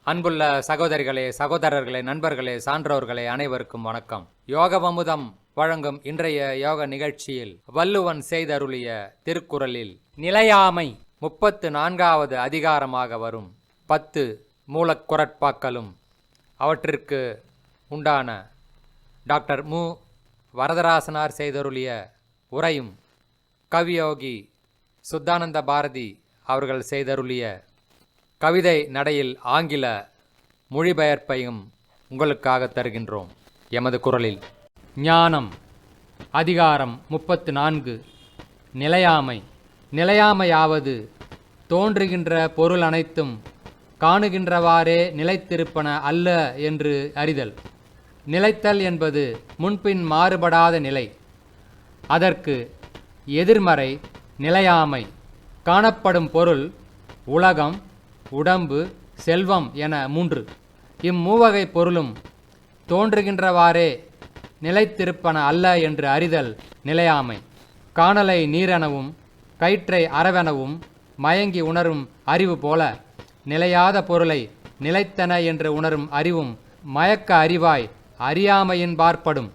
அன்புள்ள சகோதரிகளே, சகோதரர்களே, நண்பர்களே, சான்றோர்களே, அனைவருக்கும் வணக்கம். யோகவமுதம் வழங்கும் இன்றைய யோக நிகழ்ச்சியில் வள்ளுவன் செய்தருளிய திருக்குறளில் நிலையாமை 34வது அதிகாரமாக வரும் 10 மூலக்குறட்பாக்களும் அவற்றிற்கு உண்டான டாக்டர் மு. வரதராசனார் செய்தருளிய உரையும் கவியோகி சுத்தானந்த பாரதி அவர்கள் செய்தருளிய கவிதை நடையில் ஆங்கில மொழிபெயர்ப்பையும் உங்களுக்காக தருகின்றோம். எமது குரலில் ஞானம் அதிகாரம் 34 நிலையாமை. நிலையாமையாவது தோன்றுகின்ற பொருள் அனைத்தும் காணுகின்றவாறே நிலைத்திருப்பன அல்ல என்று அறிதல். நிலைத்தல் என்பது முன்பின் மாறுபடாத நிலை. அதற்கு எதிர்மறை நிலையாமை. காணப்படும் பொருள் உலகம், உடம்பு, செல்வம் என 3. இம்மூவகை பொருளும் தோன்றுகின்றவாறே நிலைத்திருப்பன அல்ல என்று அறிதல் நிலையாமை. காணலை நீரெனவும் கயிற்றை அறவெனவும் மயங்கி உணரும் அறிவு போல நிலையாத பொருளை நிலைத்தன என்று உணரும் அறிவும் மயக்க அறிவாய் அறியாமையின் பார்ப்படும்.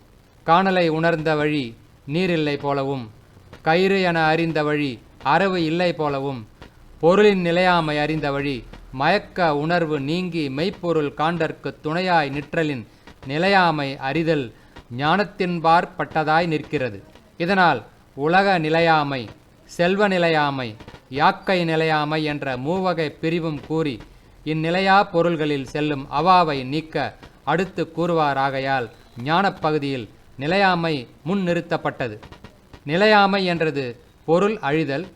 காணலை உணர்ந்த வழி நீரில்லை போலவும் கயிறு என அறிந்த வழி அரவு இல்லை போலவும் பொருளின் நிலையாமை அறிந்த வழி மயக்க உணர்வு நீங்கி மெய்ப்பொருள் காண்டற்கு துணையாய் நிற்றலின் நிலையாமை அறிதல் ஞானத்தின்பாற் பட்டதாய் நிற்கிறது. இதனால் உலக நிலையாமை, செல்வ நிலையாமை, யாக்கை நிலையாமை என்ற மூவகை பிரிவும் கூறி இந்நிலையா பொருள்களில் செல்லும் அவாவை நீக்க அடுத்து கூறுவாராகையால் ஞானப் பகுதியில் நிலையாமை முன் நிறுத்தப்பட்டது. நிலையாமை என்றது பொருள் அழிதல்,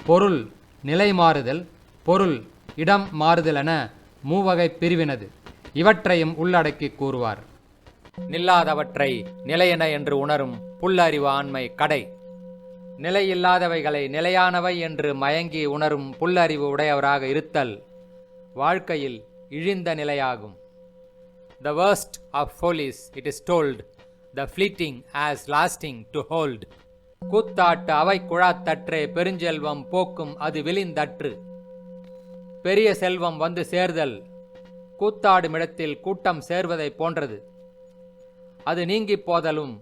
பொருள் நிலை மாறுதல், பொருள் இடம் மாறுதல் என மூவகை பிரிவினது. இவற்றையும் உள்ளடக்கி கூறுவார். நில்லாதவற்றை நிலையென என்று உணரும் புல்லறிவு ஆண்மை கடை. நிலையில்லாதவைகளை நிலையானவை என்று மயங்கி உணரும் புல்லறிவு உடையவராக இருத்தல் வாழ்க்கையில் இழிந்த நிலையாகும். The worst of follies, it is told, the fleeting as lasting to hold. கூத்தாட்டு அவை குழாத்தற்றே பெருஞ்செல்வம் போக்கும் அது விளிந்தற்று. பெரிய செல்வம் வந்து சேர்தல் கூத்தாடுமிடத்தில் கூட்டம் சேர்வதை போன்றது. அது நீங்கி போதலும்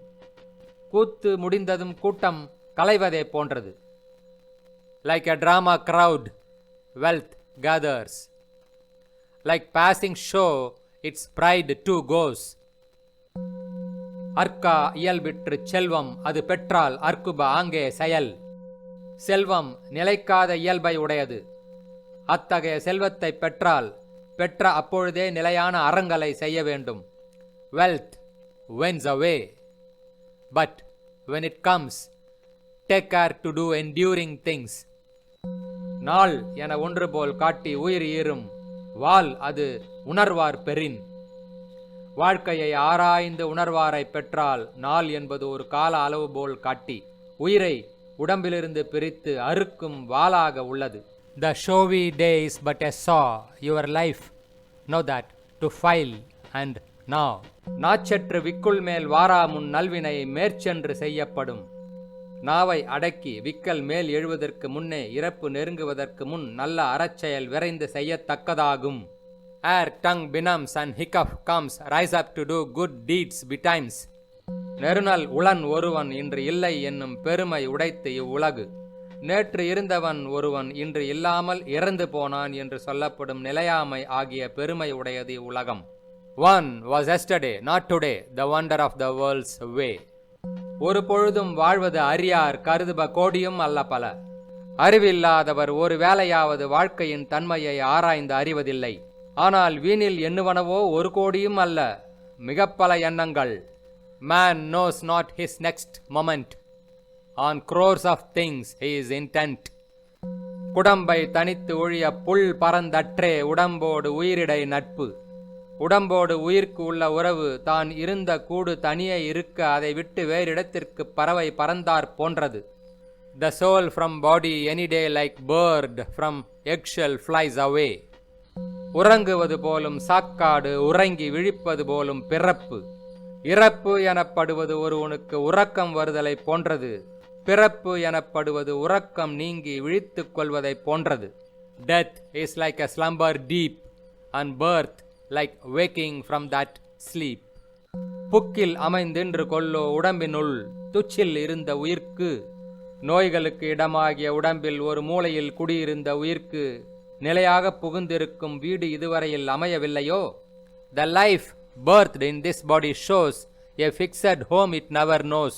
கூத்து முடிந்ததும் கூட்டம் கலைவதை போன்றது. Like a drama crowd, wealth gathers. Like passing show, its pride too goes. அற்கா இயல்பிற்று செல்வம் அது பெற்றால் அற்குப ஆங்கே செயல். செல்வம் நிலைக்காத இயல்பை உடையது. அத்தகைய செல்வத்தை பெற்றால் பெற்ற அப்பொழுதே நிலையான அறங்களை செய்ய வேண்டும். Wealth wins away, but when it comes, take care to do enduring things. நாள் என ஒன்று போல் காட்டி உயிர் ஈரும் வாள் அது உணர்வார் பெறின். வாழ்க்கையை ஆராய்ந்து உணர்வாரை பெற்றால் நாள் என்பது ஒரு கால அளவு போல் காட்டி உயிரை உடம்பிலிருந்து பிரித்து அறுக்கும் வாளாக உள்ளது. The showy day is but a saw, your life know that to file and now. நாச்சற்று விக்குள் மேல் வாரா முன் நல்வினை மேற்சென்று செய்யப்படும். நாவை அடக்கி விக்கல் மேல் எழுவதற்கு முன்னே இறப்பு நெருங்குவதற்கு முன் நல்ல அறச்செயல் விரைந்து செய்யத்தக்கதாகும். Ere tongue benumbs and hiccough comes, rise up to do good deeds betimes. நெருநல் உளன் ஒருவன் இன்று இல்லை என்னும் பெருமை உடைத்து இவ்வுலகு. நேற்று இருந்தவன் ஒருவன் இன்று இல்லாமல் இறந்து போனான் என்று சொல்லப்படும் நிலையாமை ஆகிய பெருமை உடையது இவ்வுலகம். One was yesterday, not today, the wonder of the world's way. ஒரு பொழுதும் வாழ்வது அறியார் கருதுப கோடியும் அல்ல பல. அறிவில்லாதவர் ஒரு வேளையாவது வாழ்க்கையின் தன்மையை ஆராய்ந்து அறிவதில்லை. ஆனால் வீணில் எண்ணுவனவோ ஒரு கோடியும் அல்ல, மிகப்பல எண்ணங்கள். Man knows not his next moment. On crores of things he is intent. குடம்பை தனித்து ஒழிய புல் பரந்தற்றே உடம்போடு உயிரிடை நட்பு. உடம்போடு உயிர்க்கு உள்ள உறவு தான் இருந்த கூடு தனியே இருக்க அதை விட்டு வேறிடத்திற்கு பறவை பறந்தார் போன்றது. The soul from body any day like bird from eggshell flies away. உறங்குவது போலும் சாக்காடு உறங்கி விழிப்பது போலும் பிறப்பு. இறப்பு எனப்படுவது ஒருவனுக்கு உறக்கம் வருதலை போன்றது. பிறப்பு எனப்படுவது உறக்கம் நீங்கி விழித்துக் கொள்வதை போன்றது. Death is like a slumber deep and birth like waking from that sleep. புக்கில் அமைந்தின்று கொல்லோ உடம்பினுள் துச்சில் இருந்த உயிர்க்கு, நோய்களுக்கு இடமாகிய உடம்பில் ஒரு மூலையில் குடியிருந்த உயிர்க்கு நிலையாக புகுந்திருக்கும் வீடு இதுவரையில் அமையவில்லையோ? The life birthed in this body shows a fixed home it never knows.